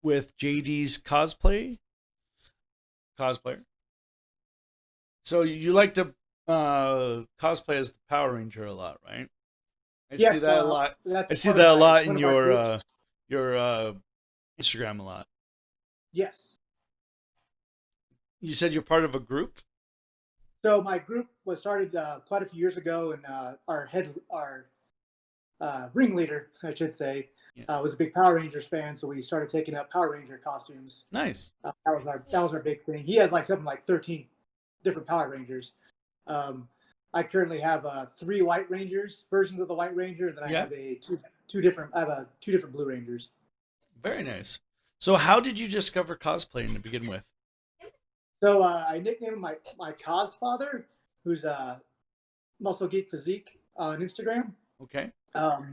with JDs Cosplayer. So you like to cosplay as the Power Ranger a lot, right? I see Yes, that a lot. that's I see part of that a my lot one in of our groups. your Instagram a lot. Yes. You said you're part of a group. So my group was started quite a few years ago, and our ringleader, I should say, Yeah. was a big Power Rangers fan. So we started taking up Power Ranger costumes. Nice. That was our big thing. He has like something like 13 different Power Rangers. Um, I currently have three White Rangers versions of the White Ranger, and then I Yeah. have a two different I have two different Blue Rangers. Very nice. So how did you discover cosplaying to begin with? So I nicknamed my cos father, who's Muscle Geek Physique on Instagram. Okay.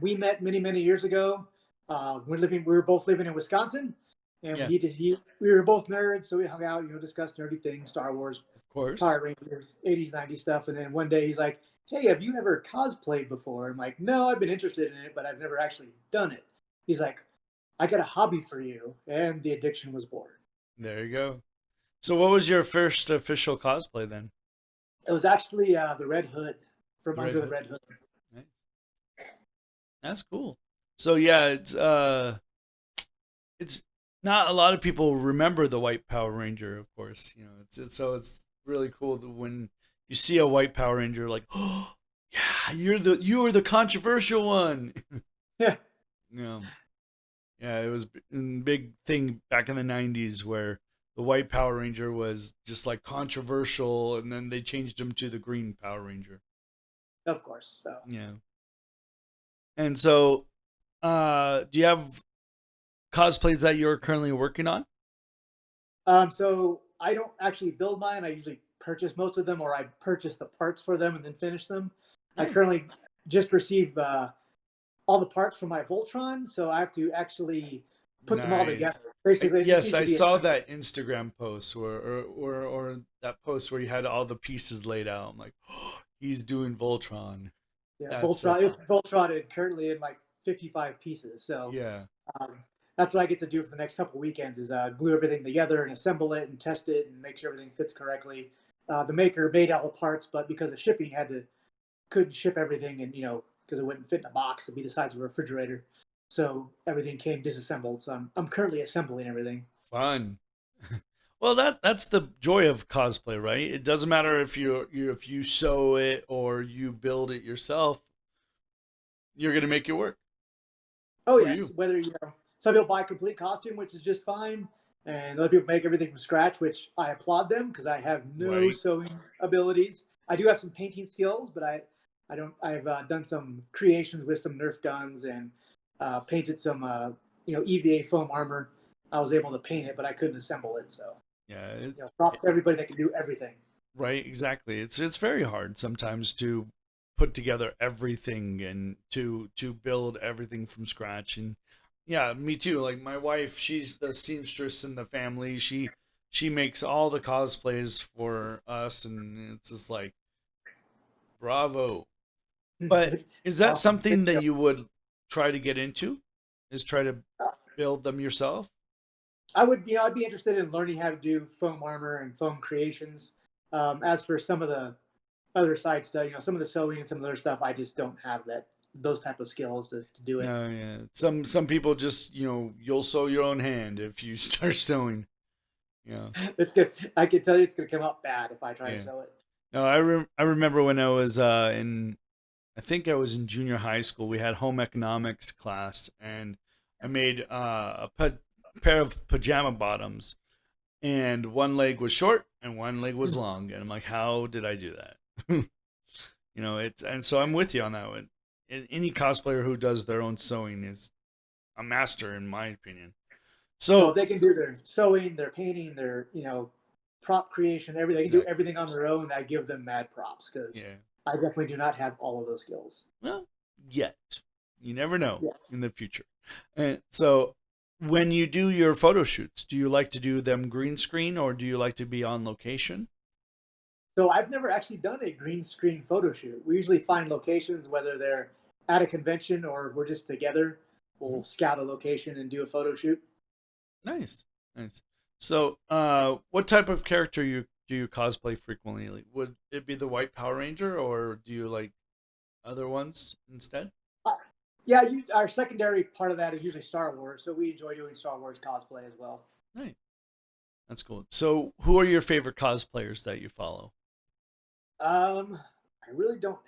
We met many years ago. We were both living in Wisconsin, and Yeah. we were both nerds, so we hung out, discussed nerdy things, Star Wars, Of course. Power Rangers, 80s, 90s stuff. And then one day he's like, "Hey, have you ever cosplayed before?" I'm like, "No, I've been interested in it, but I've never actually done it." He's like, "I got a hobby for you," and the addiction was born. There you go. So what was your first official cosplay then? It was actually the Red Hood from The Red Under the Hood. Red Hood. Nice. That's cool. So yeah, it's not a lot of people remember the white Power Ranger, of course. It's really cool that when you see a white Power Ranger, like, oh yeah, you were the controversial one. Yeah, you know, yeah, it was a big thing back in the '90s where the white Power Ranger was just like controversial, and then they changed him to the green Power Ranger. of course. So, Yeah, and so, do you have cosplays that you're currently working on? so I don't actually build mine. I usually purchase most of them, or I purchase the parts for them and then finish them. I Nice. currently just received all the parts from my Voltron, so I have to actually put them all together. Nice. Basically, it just Yes, needs to I be saw assembled. that Instagram post or that post where you had all the pieces laid out. I'm like, oh, he's doing Voltron. Yeah, That's so Voltron. It's cool. Voltron and currently in like 55 pieces. So Yeah. um, that's what I get to do for the next couple weekends is glue everything together and assemble it and test it and make sure everything fits correctly. The maker made all the parts, but because of shipping, couldn't ship everything, and because it wouldn't fit in a box, it'd be the size of a refrigerator. So everything came disassembled. So I'm currently assembling everything. Fun. Well, that's the joy of cosplay, right? It doesn't matter if you sew it or you build it yourself. You're gonna make it work Oh for yes, you, whether some people buy a complete costume, which is just fine, and other people make everything from scratch, which I applaud them because I have no right? sewing abilities. I do have some painting skills, but I don't. I've done some creations with some Nerf guns and painted some EVA foam armor. I was able to paint it, but I couldn't assemble it. So Yeah. props to everybody that can do everything. Right, exactly. It's very hard sometimes to put together everything and to build everything from scratch. And yeah, me too. Like my wife, she's the seamstress in the family. She makes all the cosplays for us, and it's just like bravo. But is that Awesome. something that you would try to get into? Is try to build them yourself? I'd be interested in learning how to do foam armor and foam creations. As for some of the other side stuff, some of the sewing and some of the other stuff, I just don't have those type of skills to do it. No, yeah. Some people just, you'll sew your own hand if you start sewing. Yeah. It's good. I can tell you it's going to come out bad if I try to Yeah. sew it. No, I remember when I was in I think I was in junior high school. We had home economics class, and I made pair of pajama bottoms, and one leg was short and one leg was long, and I'm like, how did I do that? It's and so I'm with you on that one. Any cosplayer who does their own sewing is a master, in my opinion. So if So they can do their sewing, their painting, their prop creation, everything. They can do exactly, everything on their own. I give them mad props because yeah. I definitely do not have all of those skills. Well, yet you never know Yeah. in the future. And so, when you do your photo shoots, do you like to do them green screen or do you like to be on location? So I've never actually done a green screen photo shoot. We usually find locations, whether they're at a convention or we're just together. Mhm. We'll scout a location and do a photo shoot. Nice, nice. So, what type of character do you cosplay frequently? Like, would it be the White Power Ranger, or do you like other ones instead? Uh, yeah, our secondary part of that is usually Star Wars, so we enjoy doing Star Wars cosplay as well. Nice, that's cool. So, who are your favorite cosplayers that you follow? I really don't.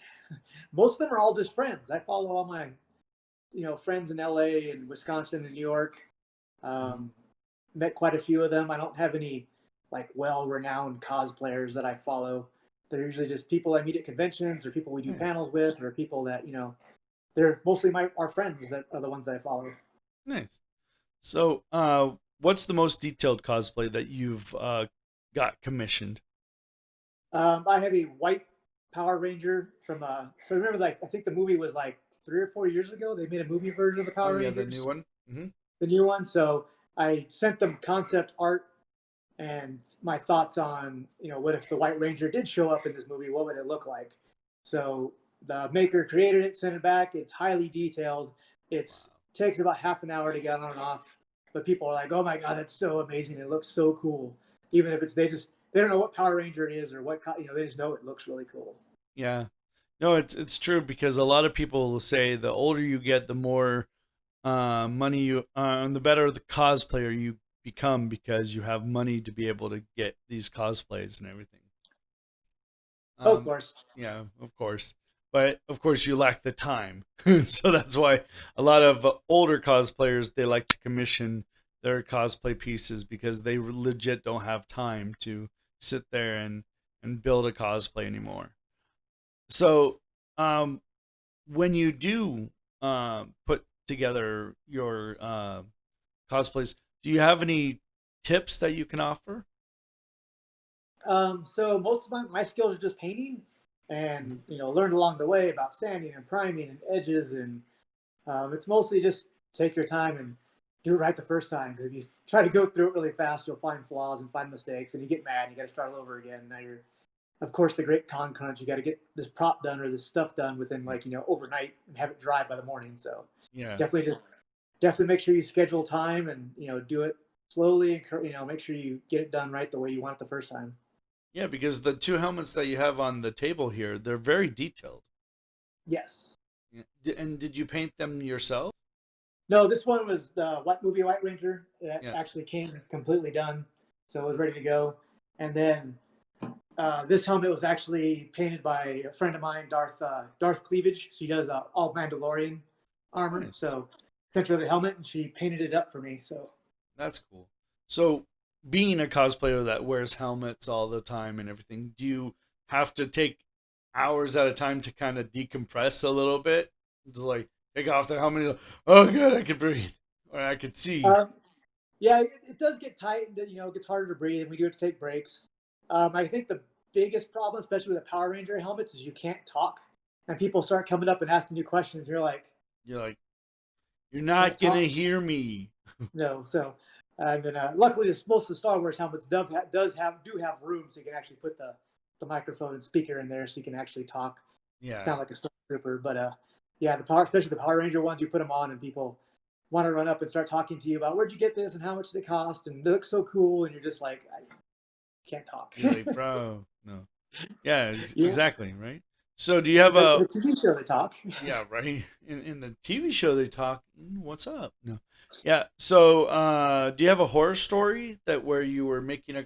Most of them are all just friends. I follow all my friends in LA and Wisconsin and New York. Mhm. Um, Met quite a few of them. I don't have any like well-renowned cosplayers that I follow. They're usually just people I meet at conventions or people we do Nice, panels with or people that they're mostly my our friends that are the ones I follow. nice. So, what's the most detailed cosplay that you've got commissioned? I have a white Power Ranger from so remember like I think the movie was like 3 or 4 years ago. They made a movie version of the Oh Power yeah, the new Rangers, one. Hmm. the new one. So I sent them concept art and my thoughts on what if the White Ranger did show up in this movie, what would it look like? So the maker created it, sent it back. It's highly detailed. It's Wow. takes about half an hour to get on and off, but people are like, "Oh my god, that's so amazing! It looks so cool." Even if it's they don't know what Power Ranger it is or what they just know it looks really cool. Yeah. No, it's true because a lot of people will say the older you get, the more money you the better the cosplayer you become because you have money to be able to get these cosplays and everything. Oh, of Um, course. yeah, of course, but of course you lack the time, so that's why a lot of older cosplayers they like to commission their cosplay pieces because they legit don't have time to sit there and build a cosplay anymore. So, um, when you do put together your cosplays, do you have any tips that you can offer? So most of my skills are just painting, and Mhm. learned along the way about sanding and priming and edges, and it's mostly just take your time and do it right the first time. Because if you try to go through it really fast, you'll find flaws and find mistakes, and you get mad. And you got to start all over again. Now you're, of course, the great con crunch. You got to get this prop done or this stuff done within Yeah, like overnight and have it dry by the morning. So yeah, definitely just definitely make sure you schedule time and do it slowly and make sure you get it done right the way you want it the first time. yeah. Because the two helmets that you have on the table here, they're very detailed. Yes. Yeah. And did you paint them yourself? No, this one was the movie White Ranger. It Yeah. actually came completely done, so it was ready to go. And then this helmet was actually painted by a friend of mine, Darth Cleavage. She does all Mandalorian armor. Nice. So sent her the helmet, and she painted it up for me. So That's cool. So, being a cosplayer that wears helmets all the time and everything, do you have to take hours at a time to kind of decompress a little bit? Just like take off the helmet, and, oh god, I can breathe or I could see. um, yeah, it does get tight. It gets harder to breathe, and we do have to take breaks. I think the biggest problem, especially with the Power Ranger helmets, is you can't talk, and people start coming up and asking you questions. And you're like, You're like, you're can't not gonna talk. hear me. No, so and then luckily, most of the Star Wars helmets do have room, so you can actually put the microphone and speaker in there, so you can actually talk, Yeah, sound like a stormtrooper. But yeah, especially the Power Ranger ones, you put them on, and people want to run up and start talking to you about where'd you get this and how much did it cost, and it looks so cool, and you're just like, I can't talk. you're like, bro, no. Yeah, Yeah, exactly, right? So, do you have in a the TV show they talk. yeah, right. In the TV show, they talk. What's up? No, yeah. So, do you have a horror story that where you were making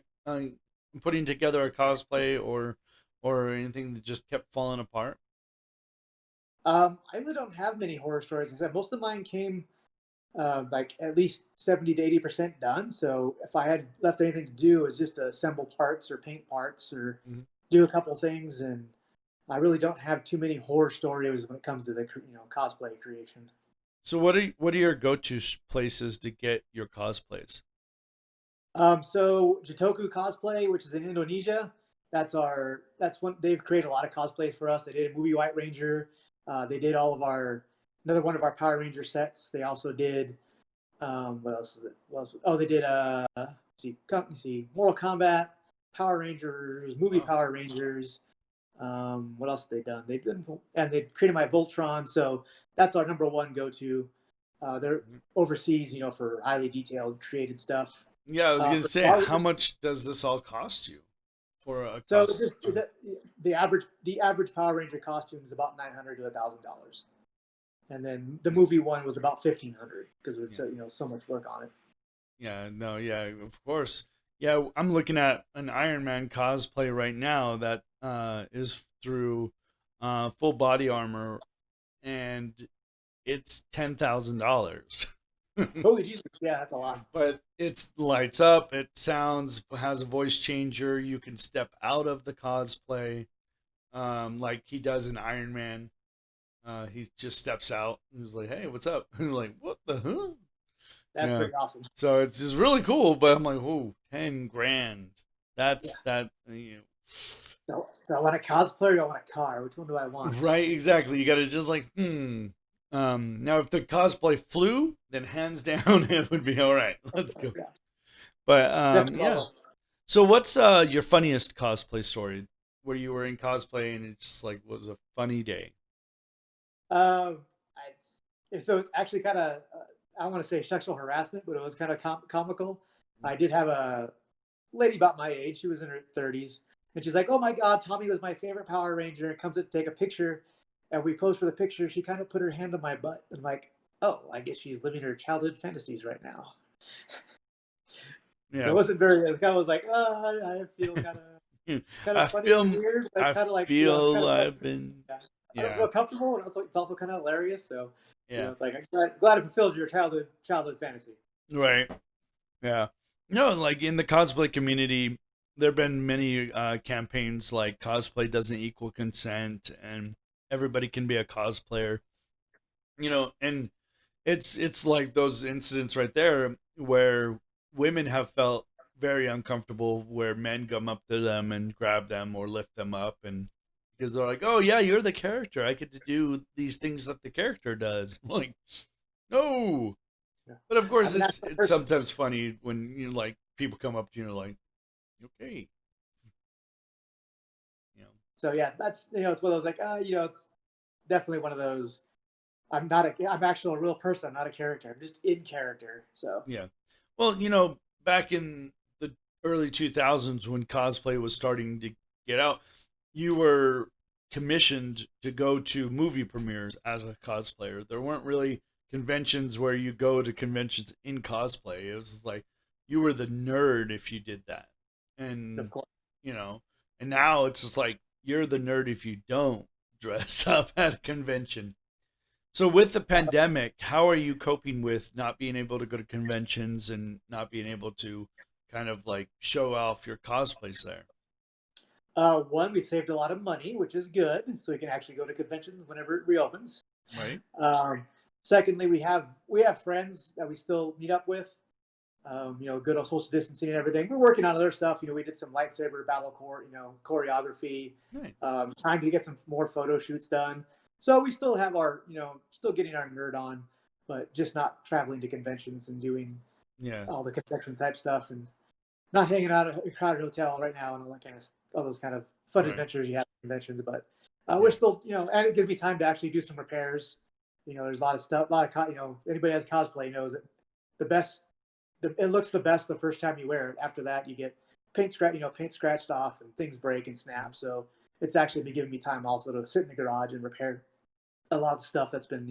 putting together a cosplay or anything that just kept falling apart? I really don't have many horror stories. I said most of mine came like at least 70 to 80% done. So if I had left anything to do, is just to assemble parts or paint parts or Mhm. do a couple things. And I really don't have too many horror stories when it comes to the cosplay creation. So, what are your go to places to get your cosplays? So Jitoku Cosplay, which is in Indonesia, that's one they've created a lot of cosplays for us. They did a movie White Ranger. They did all of our another one of our Power Ranger sets. They also did what else is it? Oh, they did Mortal Kombat, Power Rangers, movie Wow, Power Rangers. What else have they done? They've done and they created my Voltron, so that's our number one go to. They're overseas, for highly detailed, created stuff. Yeah, I was gonna For say, how much does this all cost you for a so costume? the average Power Ranger costume is about $900 to $1,000, and then the movie one was about 1,500 because it's Yeah, so much work on it. yeah, no, yeah, of course. Yeah, I'm looking at an Iron Man cosplay right now that is through full body armor, and it's $10,000. Holy Jesus, yeah, that's a lot. But it's lights up, it sounds, has a voice changer. You can step out of the cosplay, like he does in Iron Man. He just steps out and he's like, "Hey, what's up?" And like, "What the huh?" That's Yeah. pretty awesome. So it's just really cool. But I'm like, "Oh, 10 grand. Yeah. That's that." Do I want a cosplayer or do I want a car? Which one do I want? Right, exactly. You got to just like, hmm. Now if the cosplay flew, then hands down it would be all right. Let's go. Yeah, But definitely. yeah. So what's your funniest cosplay story where you were in cosplay and it just like was a funny day? So it's actually kind of, I don't want to say sexual harassment, but it was kind of comical. I did have a lady about my age. She was in her 30s, and she's like, "Oh my God, Tommy was my favorite Power Ranger." And comes to take a picture, and we pose for the picture. She kind of put her hand on my butt, and I'm like, "Oh, I guess she's living her childhood fantasies right now." So it Yeah. wasn't very. It kind of was like, I feel kind of I funny and feel weird, but I kind of like it's kind feel of fun I've too. been Yeah. I don't yeah. feel comfortable, and also it's also kind of hilarious. So Yeah. it's like I'm glad it fulfilled your childhood fantasy. Right. Yeah. No, like in the cosplay community, there have been many campaigns like cosplay doesn't equal consent and everybody can be a cosplayer. And it's like those incidents right there where women have felt very uncomfortable where men come up to them and grab them or lift them up and because they're like, "Oh yeah, you're the character. I get to do these things that the character does." I'm like, no. Yeah. But of I course mean, that's the it's first. sometimes funny when like people come up to you and like, "Okay." You know. So yeah, that's it's one of those like it's definitely one of those. I'm actually a real person. I'm not a character. I'm just in character. So Yeah. Well, back in the early 2000s when cosplay was starting to get out, you were commissioned to go to movie premieres as a cosplayer. There weren't really conventions where you go to conventions in cosplay. It was like you were the nerd if you did that. of And, course. you know, and now it's just like you're the nerd if you don't dress up at a convention. So with the pandemic, how are you coping with not being able to go to conventions and not being able to kind of like show off your cosplays there? One, we saved a lot of money, which is good, so we can actually go to conventions whenever it reopens. Right? Um, Secondly, we have friends that we still meet up with. Good old social distancing and everything. We're working on other stuff. We did some lightsaber battle choreography, Nice. trying to get some more photo shoots done. So we still have still getting our nerd on, but just not traveling to conventions and doing Yeah. all the convention type stuff and not hanging out at a crowded hotel right now and all those kind of fun Right. adventures you have at conventions. But we're Yeah. still, and it gives me time to actually do some repairs. There's a lot of stuff, anybody has cosplay knows that the best it looks the best the first time you wear it. After that, you get paint scratched off, and things break and snap. So it's actually been giving me time also to sit in the garage and repair a lot of stuff that's been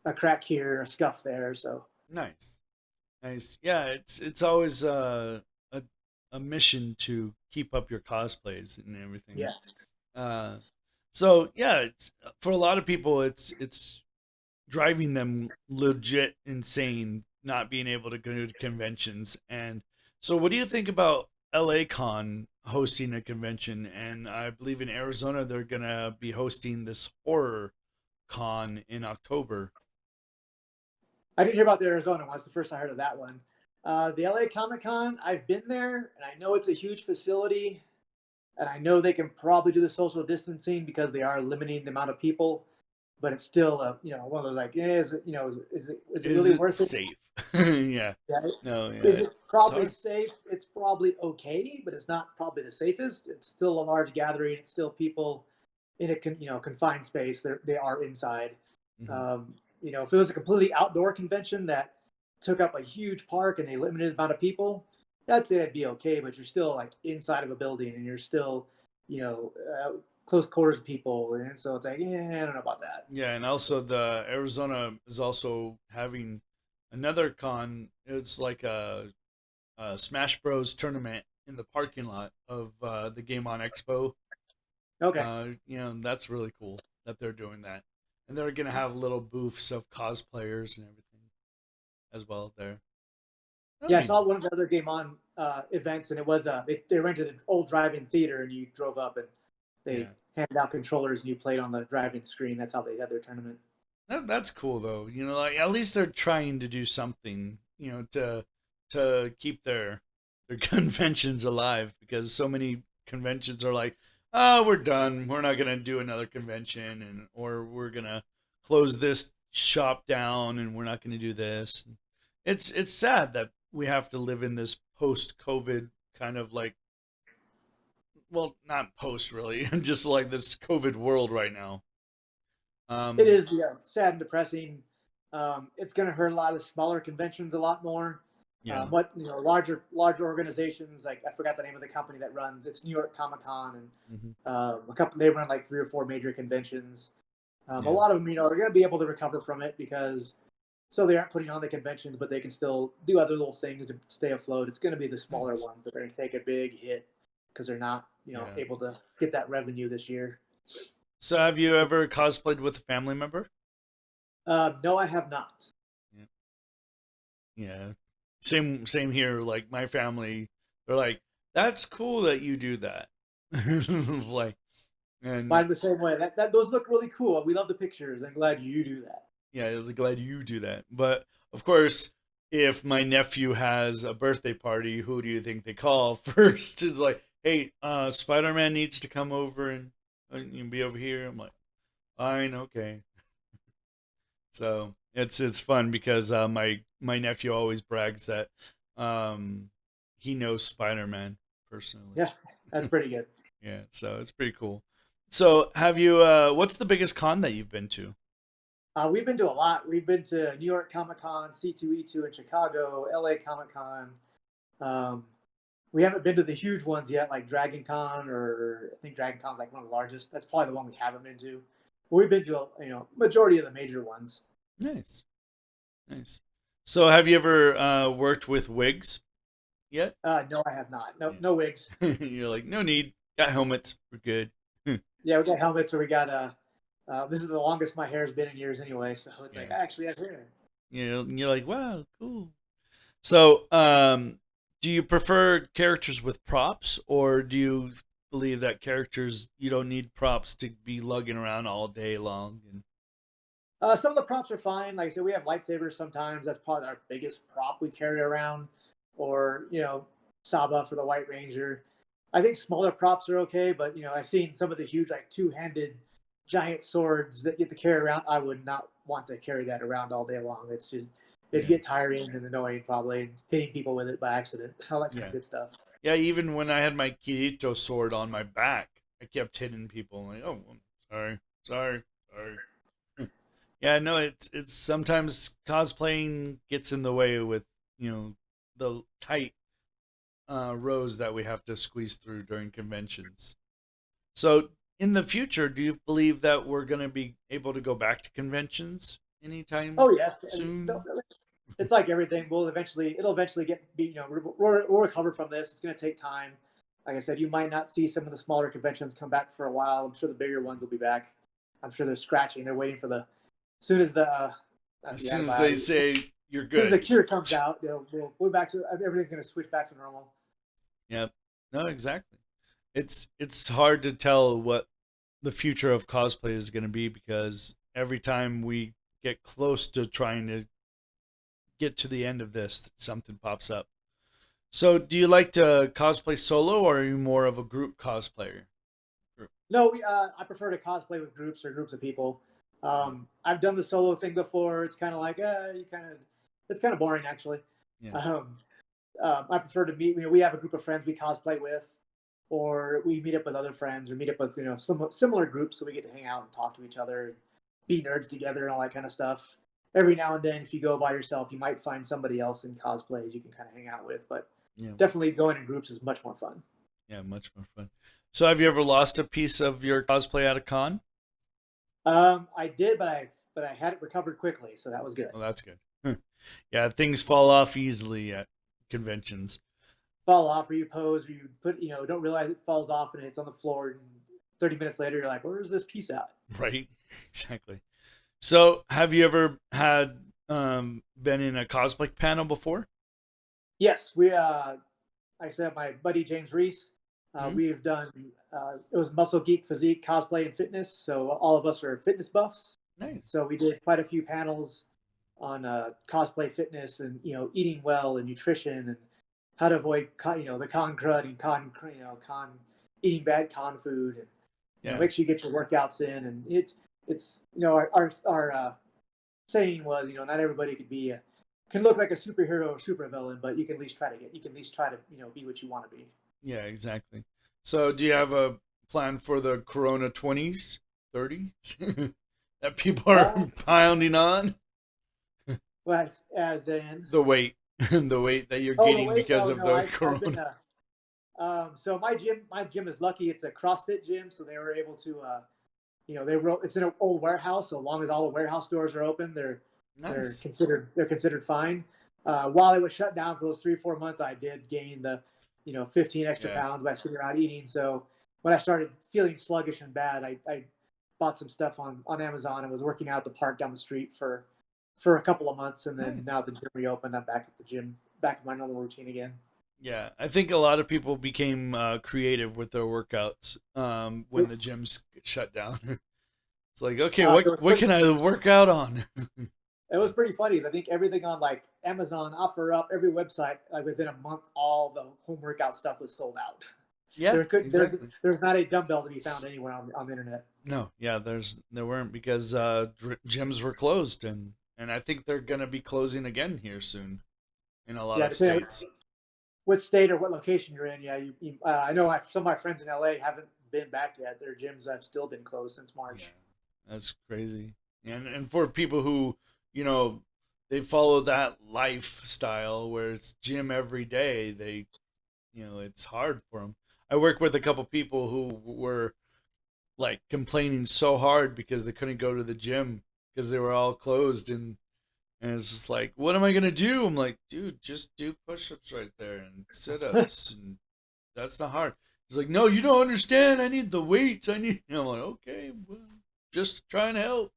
a crack here, a scuff there. So Nice. Nice. Yeah, it's always a mission to keep up your cosplays and everything. yes, Uh so yeah, it's for a lot of people it's driving them legit insane not being able to go to conventions. And so, what do you think about LA Con hosting a convention? And I believe in Arizona they're gonna be hosting this horror con in October. I didn't hear about the Arizona one. It's the first I heard of that one. The LA Comic Con, I've been there, and I know it's a huge facility, and I know they can probably do the social distancing because they are limiting the amount of people. But it's still, one of those like, is it, is it Is really it worth it? safe? Yeah. Yeah. No. Yeah. Is it It's probably hard. safe? It's probably okay, but it's not probably the safest. It's still a large gathering. It's still people in a confined space. They are inside. Hmm. Um, if it was a completely outdoor convention that took up a huge park and they limited the amount of people, I'd say that'd be okay. But you're still like inside of a building and you're still, you know, close quarters people, and so it's like, yeah, I don't know about that. Yeah, and also the Arizona is also having another con. It's like a Smash Bros tournament in the parking lot of the Game On Expo. Okay. That's really cool that they're doing that, and they're gonna have little booths of cosplayers and everything as well there. That'll Yeah, I be saw nice. one of the other Game On events, and it was they rented an old drive-in theater, and you drove up and they Yeah, handed out controllers, and you played on the drive-in screen. That's how they had their tournament. that's cool though. Like at least they're trying to do something. To keep their conventions alive because so many conventions are like, oh, we're done. We're not gonna do another convention, and or we're gonna close this shop down, and we're not gonna do this. It's sad that we have to live in this post COVID kind of like, well, not post really, just like this COVID world right now. It Um, is, yeah, sad and depressing. It's going to hurt a lot of smaller conventions a lot more. yeah, What larger organizations, like I forgot the name of the company that runs. It's New York Comic Con, and hmm a couple they run like 3 or 4 major conventions. A yeah, lot of them, are going to be able to recover from it because so they aren't putting on the conventions, but they can still do other little things to stay afloat. It's going to be the smaller nice, ones that are going to take a big hit because they're not, yeah. able to get that revenue this year. So, have you ever cosplayed with a family member? No, I have not. Yeah. Yeah. Same here. Like my family, they're like, "That's cool that you do that." It's like, and Mine the same way. That those look really cool. We love the pictures. I'm glad you do that. yeah, I was glad you do that. But of course, if my nephew has a birthday party, who do you think they call first? It's like, "Hey, Spider Man needs to come over and you be over here." I'm like, "Fine, okay." So it's fun because my nephew always brags that um, he knows Spider Man personally. Yeah, that's pretty good. Yeah, so it's pretty cool. So have you? What's the biggest con that you've been to? We've been to a lot. We've been to New York Comic Con, C2E2 in Chicago, LA Comic Con. Um, we haven't been to the huge ones yet, like Dragon Con, or I think Dragon Con's like one of the largest. That's probably the one we haven't been to. But we've been to majority of the major ones. Nice, nice. So have you ever worked with wigs yet? No, I have not. No, Yeah. no wigs. You're like, no need. Got helmets. We're good. Yeah, we got helmets, or we got this is the longest my hair's been in years anyway. So it's like Yeah. I actually have hair. You're like, wow, cool. So, do you prefer characters with props, or do you believe that characters you don't need props to be lugging around all day long? And Some of the props are fine. Like I said, we have lightsabers sometimes. That's probably our biggest prop we carry around, or Saba for the White Ranger. I think smaller props are okay, but I've seen some of the huge like two-handed giant swords that you have to carry around. I would not want to carry that around all day long. It's just it'd yeah, get tiring and annoying probably, and hitting people with it by accident. All that kind of yeah, good stuff. yeah. Even when I had my Kirito sword on my back, I kept hitting people. I'm like, oh, I'm sorry, sorry, sorry. Yeah, no, it's sometimes cosplaying gets in the way with the tight rows that we have to squeeze through during conventions. So, in the future, do you believe that we're going to be able to go back to conventions anytime Oh yes, and soon? it's like everything. It'll eventually we'll recover from this. It's going to take time. Like I said, you might not see some of the smaller conventions come back for a while. I'm sure the bigger ones will be back. I'm sure they're scratching. They're waiting for the as soon as As the soon as they antibiotic, say you're as soon as the good. cure comes out, we'll back to everything's going to switch back to normal. Yep. No, exactly. It's hard to tell what the future of cosplay is going to be because every time we get close to trying to get to the end of this, something pops up. So, do you like to cosplay solo, or are you more of a group cosplayer? Group. No, I prefer to cosplay with groups or groups of people. Yeah. I've done the solo thing before. It's kind of like it's kind of boring actually. Yeah. Um, I prefer to meet. We have a group of friends we cosplay with, or we meet up with other friends, or meet up with some similar groups, so we get to hang out and talk to each other, be nerds together, and all that kind of stuff. every now and then, if you go by yourself, you might find somebody else in cosplay you can kind of hang out with. But Yeah. definitely going in groups is much more fun. Yeah, much more fun. So have you ever lost a piece of your cosplay at a con? I did, but I had it recovered quickly, so that was good. Well, that's good. Yeah, things fall off easily at conventions. Fall off, or you pose, or you put, don't realize it falls off and it's on the floor. And 30 minutes later, you're like, "Where's this piece at?" Right? Exactly. So have you ever had been in a cosplay panel before? Yes, we. Like I said, my buddy James Reese. Hmm. We've done. It was Muscle Geek Physique Cosplay and Fitness. So all of us are fitness buffs. Nice. So we did quite a few panels on cosplay fitness and eating well and nutrition and how to avoid the con crud and con eating bad con food and Yeah. make sure you get your workouts in. And it's our saying was, not everybody can look like a superhero or supervillain, but you can at least try to be what you want to be. Yeah, exactly. So do you have a plan for the Corona 20s, 30s that people Uh, are pounding on? but as in, The weight, the weight that you're oh, the gaining weight. because Oh of no, the I've been. Corona. So my gym is lucky. It's a CrossFit gym, so they were able to. It's in an old warehouse. So long as all the warehouse doors are open, they're Nice. considered fine. While it was shut down for those 3 or 4 months, I did gain the 15 extra Yeah. pounds by sitting around eating. So when I started feeling sluggish and bad, I bought some stuff on Amazon and was working out at the park down the street for a couple of months, and then Nice. now the gym reopened. I'm back at the gym, back in my normal routine again. Yeah, I think a lot of people became creative with their workouts when the gyms shut down. It's like, okay, It was what can I work out on? it was pretty funny. I think everything on like Amazon, OfferUp, every website, like within a month, all the home workout stuff was sold out. Yeah, exactly. There's not a dumbbell to be found anywhere on the internet. No, yeah, there weren't because gyms were closed, and I think they're gonna be closing again here soon in a lot Yeah, of depending on states. which state or what location you're in. Yeah, I know some of my friends in LA haven't been back yet. Their gyms have still been closed since Yeah, March. that's crazy. And for people who you know they follow that lifestyle where it's gym every day, it's hard for them. I work with a couple people who were like complaining so hard because they couldn't go to the gym because they were all closed and it's just like, what am I gonna do? I'm like, dude, just do push-ups right there and sit-ups, and that's not hard. He's like, no, you don't understand. I need the weights. I need. I'm like, okay, well, just trying to help.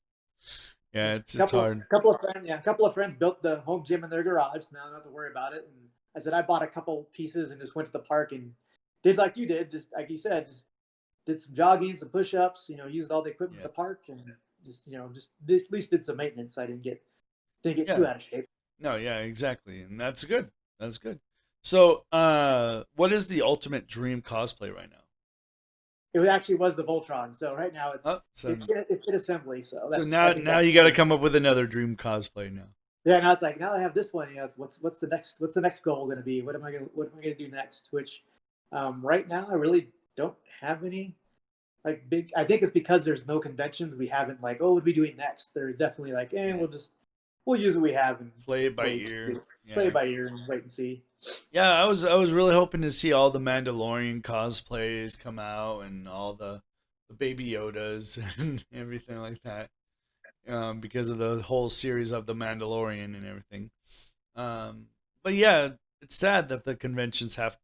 Yeah, it's hard. A couple of friends built the home gym in their garage. So now I don't have to worry about it. And I said I bought a couple pieces and just went to the park and did like you did, just like you said, just did some jogging, some push-ups. Used all the equipment Yeah, at the park and just at least did some maintenance. So I didn't get yeah, too out of shape. no, yeah, exactly, and that's good. That's good. So, what is the ultimate dream cosplay right now? It actually was the Voltron. So right now Oh, so it's in assembly. So so that's I think now that's you got to come up with another dream cosplay now. yeah. Now it's like now I have this one. What's the next goal going to be? What am I going to do next? Which right now I really don't have any like big. I think it's because there's no conventions. We haven't like, oh, what are we doing next? There's definitely like, Yeah, we'll use what we have and play it by wait, ear. play it Yeah. by ear and wait and see. Yeah, I was really hoping to see all the Mandalorian cosplays come out and all the Baby Yodas and everything like that, because of the whole series of the Mandalorian and everything. But yeah, it's sad that the conventions have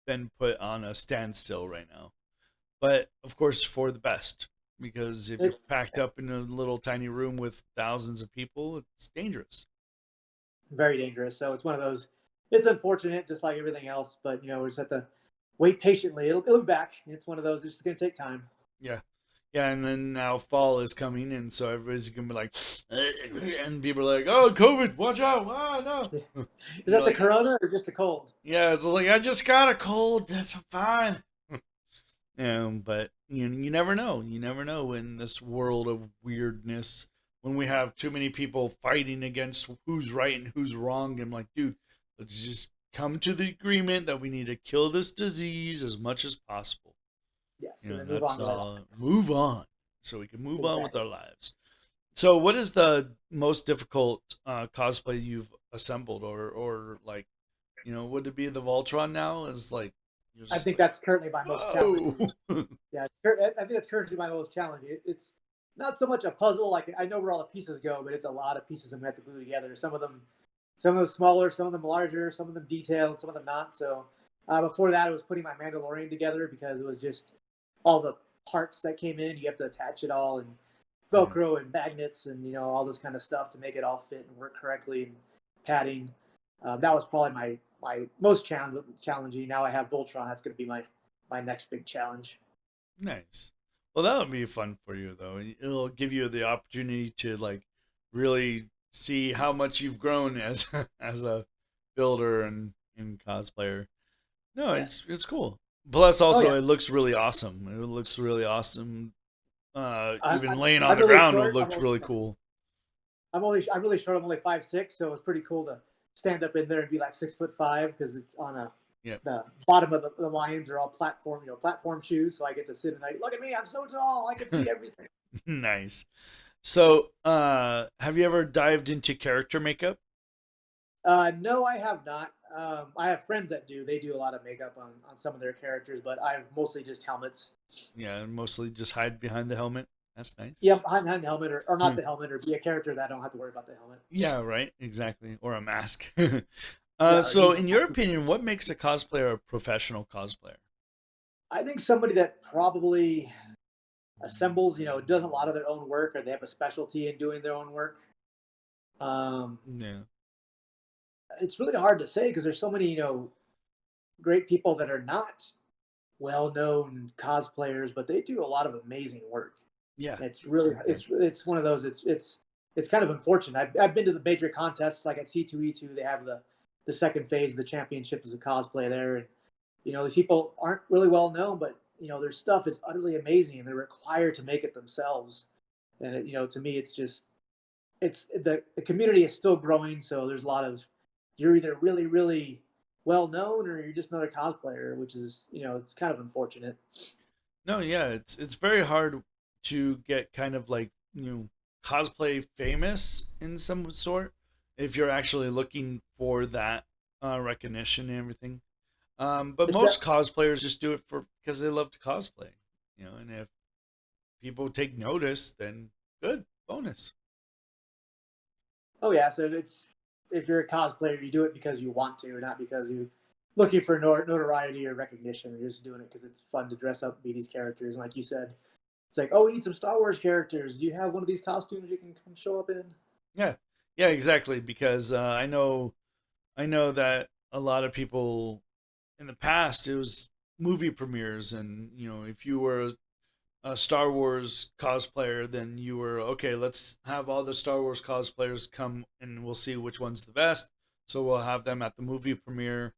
been put on a standstill right now. But of course, for the best, because if you're It's packed up in a little tiny room with thousands of people, it's dangerous. very dangerous. So it's one of those. It's unfortunate, just like everything else. But we just have to wait patiently. It'll be back. It's one of those. It's just going to take time. Yeah. Yeah, and then now fall is coming, and so everybody's gonna be like, and people are like, "Oh, COVID, watch out!" Ah, no. Is You're that the like, corona or just the cold? yeah, it's like I just got a cold. That's fine. But you never know. You never know in this world of weirdness when we have too many people fighting against who's right and who's wrong. I'm like, dude, let's just come to the agreement that we need to kill this disease as much as possible. Yes, and then move That's on to that. move on so we can move on with Exactly. our lives. So, what is the most difficult cosplay you've assembled, or like, would it be the Voltron now? Is like you're I just think like, that's currently my most challenging. whoa. Yeah, I think that's currently my most challenging. It's not so much a puzzle. Like I know where all the pieces go, but it's a lot of pieces I'm gonna have to glue together. Some of them smaller, some of them larger, some of them detailed, some of them not. So before that, it was putting my Mandalorian together because it was just all the parts that came in. You have to attach it all and Yeah. Velcro and magnets and all this kind of stuff to make it all fit and work correctly and padding. That was probably my most challenging. Now I have Voltron. That's going to be my next big challenge. Nice. Well, that would be fun for you, though. It'll give you the opportunity to like really see how much you've grown as as a builder and cosplayer. No, Yeah. it's cool. Plus, Oh also, yeah. it looks really awesome. It looks really awesome. I, Even I, laying on I'm the really ground, it short. looks really cool. I'm really short. I'm only 5'6", so it's pretty cool to stand up in there and be like 6'5" because it's on a Yeah, the bottom of the lions are all platform shoes, so I get to sit and like, look at me, I'm so tall, I can see everything. nice. So, have you ever dived into character makeup? No, I have not. I have friends that do. They do a lot of makeup on some of their characters, but I've mostly just helmets. Yeah, mostly just hide behind the helmet. That's nice. Yeah, behind the helmet or not the helmet, or be a character that I don't have to worry about the helmet. Yeah, right. Exactly. Or a mask. Yeah, or So, use. in your opinion, what makes a cosplayer a professional cosplayer? I think somebody that probably assembles, does a lot of their own work, or they have a specialty in doing their own work. Um, Yeah. it's really hard to say because there's so many, great people that are not well-known cosplayers, but they do a lot of amazing work. Yeah. It's really Yeah. it's one of those. It's kind of unfortunate. I've been to the major contests like at C2E2. They have the second phase of the championship as a cosplay there, and these people aren't really well known, but their stuff is utterly amazing, and they're required to make it themselves. And to me, it's just it's the community is still growing. So there's a lot of you're either really well known or you're just another cosplayer, which is it's kind of unfortunate. No, yeah, it's very hard to get kind of like, cosplay famous in some sort if you're actually looking for that recognition and everything. But It's most de- cosplayers just do it for because they love to cosplay, and if people take notice, then good, bonus. oh yeah, so it's if you're a cosplayer, you do it because you want to, not because you looking for notoriety or recognition. You're just doing it because it's fun to dress up and be these characters. And like you said, it's like, oh, we need some Star Wars characters. Do you have one of these costumes you can come show up in? Yeah, yeah, exactly. Because I know that a lot of people in the past it was movie premieres, and if you were a Star Wars cosplayer, then you were okay. Let's have all the Star Wars cosplayers come, and we'll see which one's the best. So we'll have them at the movie premiere,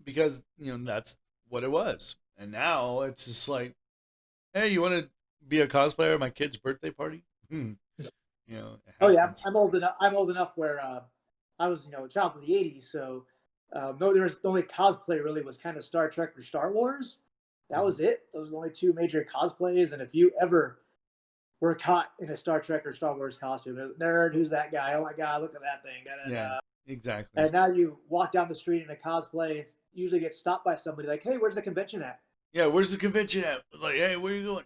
because that's what it was. And now it's just like, hey, you want to be a cosplayer at my kid's birthday party? It Oh yeah, happens. I'm old enough. I'm old enough where I was, a child of the '80s. So no, there was the only cosplay really was kind of Star Trek or Star Wars. That Mhm. was it. Those were the only two major cosplays. And if you ever were caught in a Star Trek or Star Wars costume, it was, nerd, who's that guy? Oh my god, look at that thing. Da, da, Yeah, da. exactly. And now you walk down the street in a cosplay, it's usually gets stopped by somebody like, "Hey, where's the convention at?" Yeah, where's the convention at? Like, hey, where you going?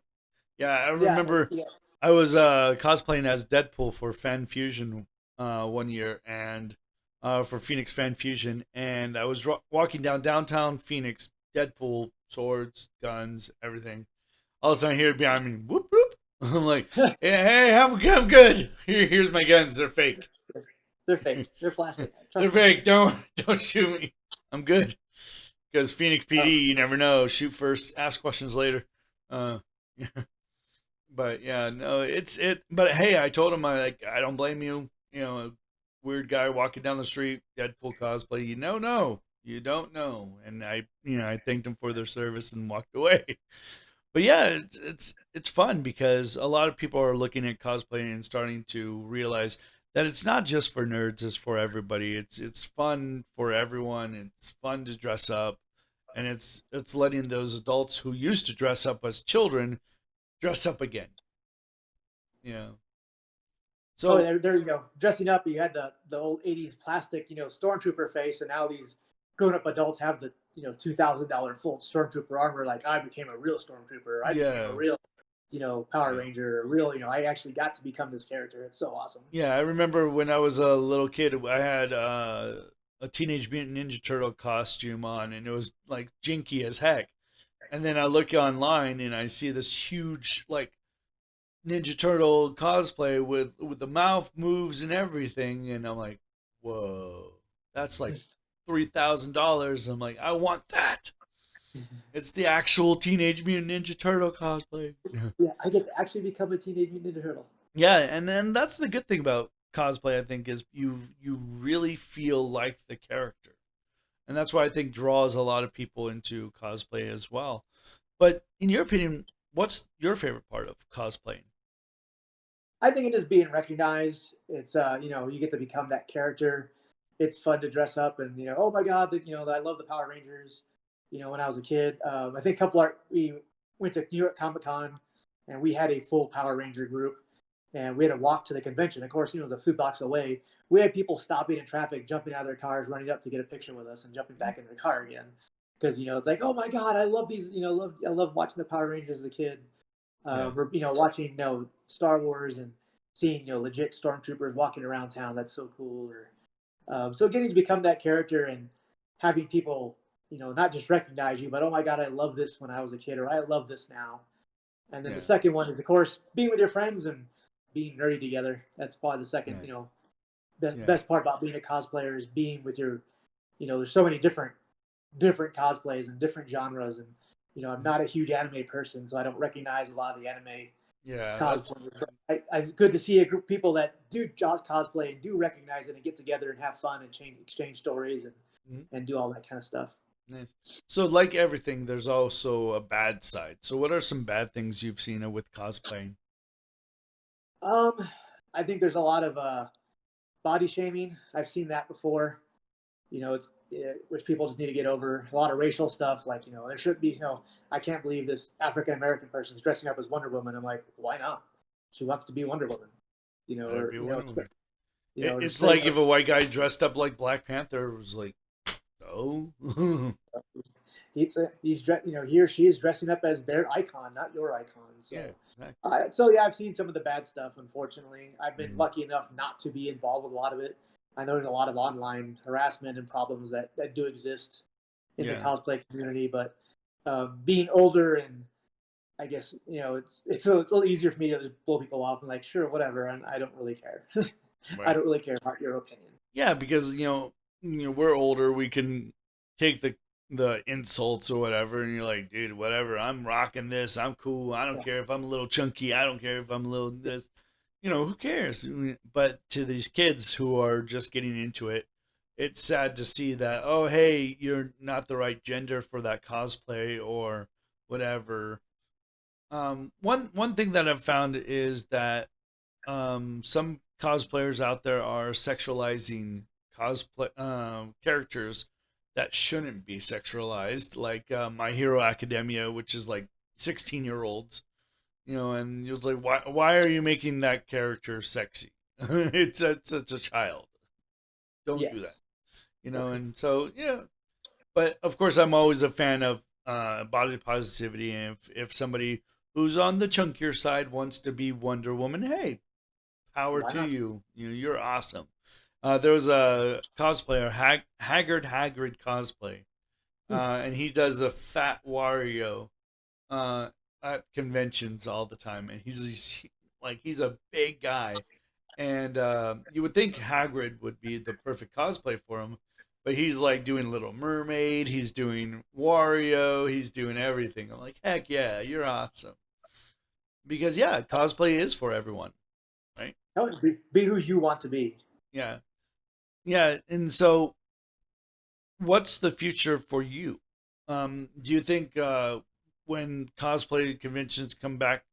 Yeah, I Yeah, remember yeah. I was cosplaying as Deadpool for Fan Fusion one year, and for Phoenix Fan Fusion, and I was walking down downtown Phoenix, Deadpool, swords, guns, everything. All of a sudden, I hear behind me, whoop whoop. I'm like, hey, I'm good. Here's my guns. They're fake. They're fake. They're plastic. They're Trust me. fake. Don't shoot me. I'm good. Because Phoenix Oh, PD, you never know. Shoot first, ask questions later. Uh, but yeah, no, it's it. But hey, I told him I don't blame you. A weird guy walking down the street, Deadpool cosplay. No, you don't know. And I thanked him for their service and walked away. But yeah, it's fun because a lot of people are looking at cosplay and starting to realize that it's not just for nerds; it's for everybody. It's fun for everyone. It's fun to dress up, and it's letting those adults who used to dress up as children dress up again. You know. Oh, So they're dressing up. You had the old '80s plastic stormtrooper face, and now these grown up adults have the $2,000 full stormtrooper armor. Like I became a real stormtrooper. I became a yeah, real Power yeah. Ranger. A real I actually got to become this character. It's so awesome. Yeah, I remember when I was a little kid, I had a Teenage Mutant Ninja Turtle costume on, and it was like jinky as heck. And then I look online and I see this huge like Ninja Turtle cosplay with the mouth moves and everything, and I'm like, whoa, that's like $3,000. I'm like, I want that. It's the actual Teenage Mutant Ninja Turtle cosplay. Yeah, I get to actually become a Teenage Mutant Ninja Turtle. Yeah, and then that's the good thing about cosplay. I think is you really feel like the character, and that's why I think draws a lot of people into cosplay as well. But in your opinion, what's your favorite part of cosplaying? I think it is being recognized. It's you get to become that character. It's fun to dress up and oh my god, I love the Power Rangers. When I was a kid, I think we went to New York Comic Con, and we had a full Power Ranger group, and we had to walk to the convention. Of course, the few blocks away, we had people stopping in traffic, jumping out of their cars, running up to get a picture with us, and jumping back in the car again. Because it's like, oh my god, I love these. I love watching the Power Rangers as a kid. Yeah, Watching Star Wars and seeing legit stormtroopers walking around town. That's so cool. Or so getting to become that character and having people not just recognize you, but oh my god, I love this when I was a kid, or I love this now. And then the yeah, second one is of course being with your friends and being nerdy together. That's probably the second yeah, the yeah. best part about being a cosplayer is being with your there's so many different cosplays and different genres. And I'm not a huge anime person, so I don't recognize a lot of the anime Yeah, that's cosplay. But it's good to see a group of people that do cosplay and do recognize it and get together and have fun and exchange stories mhm, and do all that kind of stuff. nice. So, like everything, there's also a bad side. So, what are some bad things you've seen with cosplaying? Um, I think there's a lot of body shaming. I've seen that before. Which people just need to get over. A lot of racial stuff, like there should be. I can't believe this African American person is dressing up as Wonder Woman. I'm like, why not? She wants to be Wonder Woman. Better Or be Wonder Woman. just It's saying like if a white guy dressed up like Black Panther was like, oh, he or she is dressing up as their icon, not your icon. yeah, So, exactly. yeah, I've seen some of the bad stuff. Unfortunately, I've been Mhm. lucky enough not to be involved with a lot of it. I know there's a lot of online harassment and problems that do exist in the Yeah, cosplay community, but being older and I guess it's a little easier for me to just blow people off and like sure whatever, and I don't really care. I right. don't really care about your opinion. Yeah, because we're older. We can take the insults or whatever, and you're like, dude, whatever. I'm rocking this. I'm cool. I don't Yeah. care if I'm a little chunky. I don't care if I'm a little this. Who cares? But to these kids who are just getting into it, it's sad to see that. Oh, hey, you're not the right gender for that cosplay or whatever. One thing that I've found is that some cosplayers out there are sexualizing cosplay characters that shouldn't be sexualized, like My Hero Academia, which is like 16-year-olds, and it was like, why are you making that character sexy? It's a child. Don't do that, Yes. Okay. and so yeah. But of course, I'm always a fan of body positivity, and if somebody who's on the chunkier side wants to be Wonder Woman, hey, power Why to not? you. You're awesome. There was a cosplayer, Haggard cosplay, Hmm. and he does the Fat Wario at conventions all the time, and he's a big guy, and you would think Hagrid would be the perfect cosplay for him, but he's like doing Little Mermaid, he's doing Wario, he's doing everything. I'm like, heck yeah, you're awesome. Because yeah, cosplay is for everyone, right? No, be who you want to be. Yeah, yeah, and so what's the future for you? Do you think when cosplay conventions come back,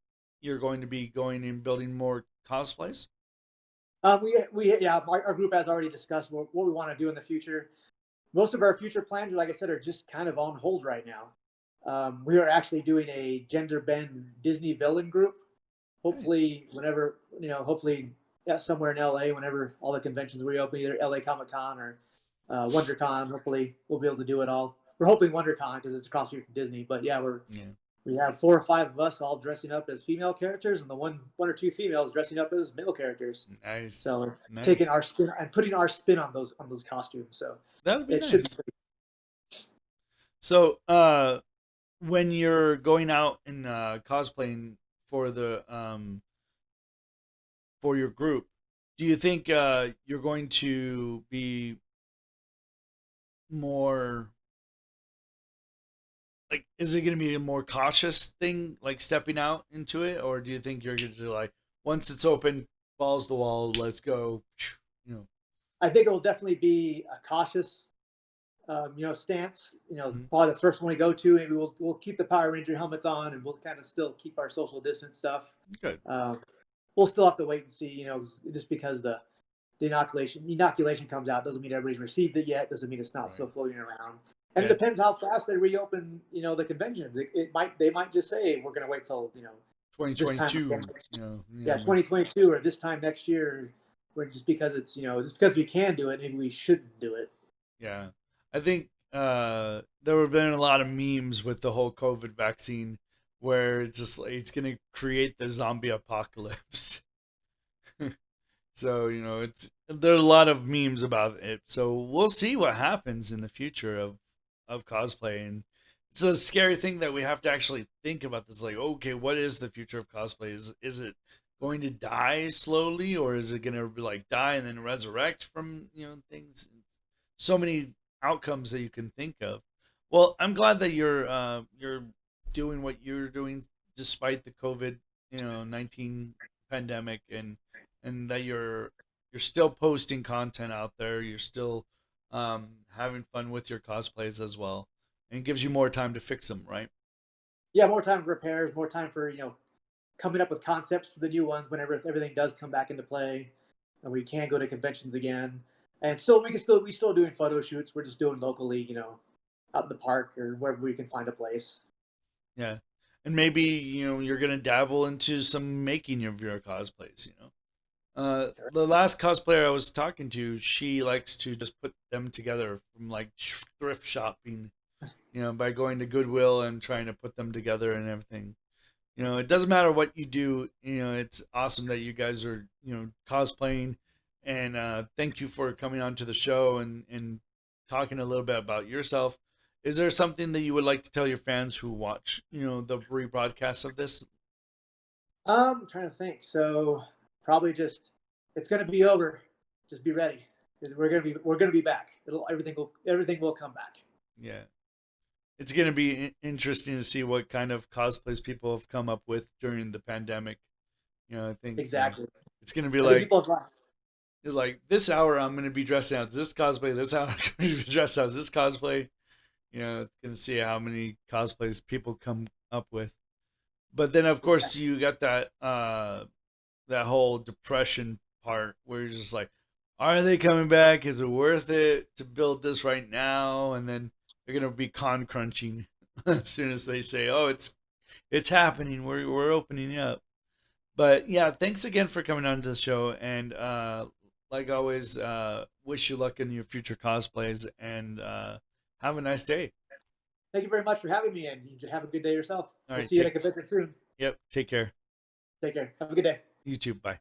you're going to be going and building more cosplays? We yeah, our group has already discussed what we want to do in the future. Most of our future plans, like I said, are just kind of on hold right now. We are actually doing a gender bend Disney villain group. Hey, Hopefully, whenever hopefully somewhere in LA whenever all the conventions reopen, either LA Comic Con or WonderCon. Hopefully, we'll be able to do it all. We're hoping WonderCon because it's across the street from Disney. But yeah, Yeah. we have 4 or 5 of us all dressing up as female characters, and the one or two females dressing up as male characters. Nice. So taking Nice. our spin and putting our spin on those costumes. So That would be it should be nice. So, when you're going out and cosplaying for the for your group, do you think you're going to be more like, is it going to be a more cautious thing, like stepping out into it, or do you think you're going to like, once it's open, balls to the wall, let's go, you know? I think it will definitely be a cautious, stance. Mhm. Probably the first one we go to. Maybe we'll keep the Power Ranger helmets on, and we'll kind of still keep our social distance stuff. Good. Um, we'll still have to wait and see. Just because the inoculation comes out doesn't mean everybody's received it yet. Doesn't mean it's not Right. still floating around. And it Yeah. depends how fast they reopen. The conventions. They might just say we're going to wait till this time again. 2022. Yeah, Yeah. 2022 or this time next year. Where just because it's just because we can do it, maybe we shouldn't do it. Yeah. I think there have been a lot of memes with the whole COVID vaccine where it's just like it's gonna create the zombie apocalypse. So, it's there are a lot of memes about it. So we'll see what happens in the future of cosplay, and it's a scary thing that we have to actually think about this. Like, okay, what is the future of cosplay? Is it going to die slowly, or is it going to like die and then resurrect from things? So many outcomes that you can think of. Well, I'm glad that you're doing what you're doing despite the COVID 19 pandemic, and that you're still posting content out there. You're still having fun with your cosplays as well, and it gives you more time to fix them, right? Yeah, more time for repairs, more time for coming up with concepts for the new ones whenever everything does come back into play, and we can go to conventions again. And still, we still doing photo shoots. We're just doing locally, out in the park or wherever we can find a place. Yeah, and maybe you're gonna dabble into some making of your cosplays. The last cosplayer I was talking to, she likes to just put them together from like thrift shopping, by going to Goodwill and trying to put them together and everything. It doesn't matter what you do. It's awesome that you guys are, cosplaying. And thank you for coming on to the show and talking a little bit about yourself. Is there something that you would like to tell your fans who watch, the rebroadcast of this? I'm trying to think. So probably just it's gonna be over. Just be ready. We're gonna be back. Everything will come back. Yeah. It's going to be interesting to see what kind of cosplays people have come up with during the pandemic. I think Exactly. it's going to be I think like, people are it's like this hour I'm going to be dressing out as this cosplay, this hour I'm going to be dressed out as this cosplay. It's going to see how many cosplays people come up with. But then, of course, you got that whole depression part where you're just like, are they coming back? Is it worth it to build this right now? And then they're gonna be con crunching as soon as they say, "Oh, it's happening. We're opening up." But yeah, thanks again for coming on to the show, and like always, wish you luck in your future cosplays, and have a nice day. Thank you very much for having me, and you have a good day yourself. All We'll right, see you at a convention soon. take care. Take care. Have a good day. You too. Bye.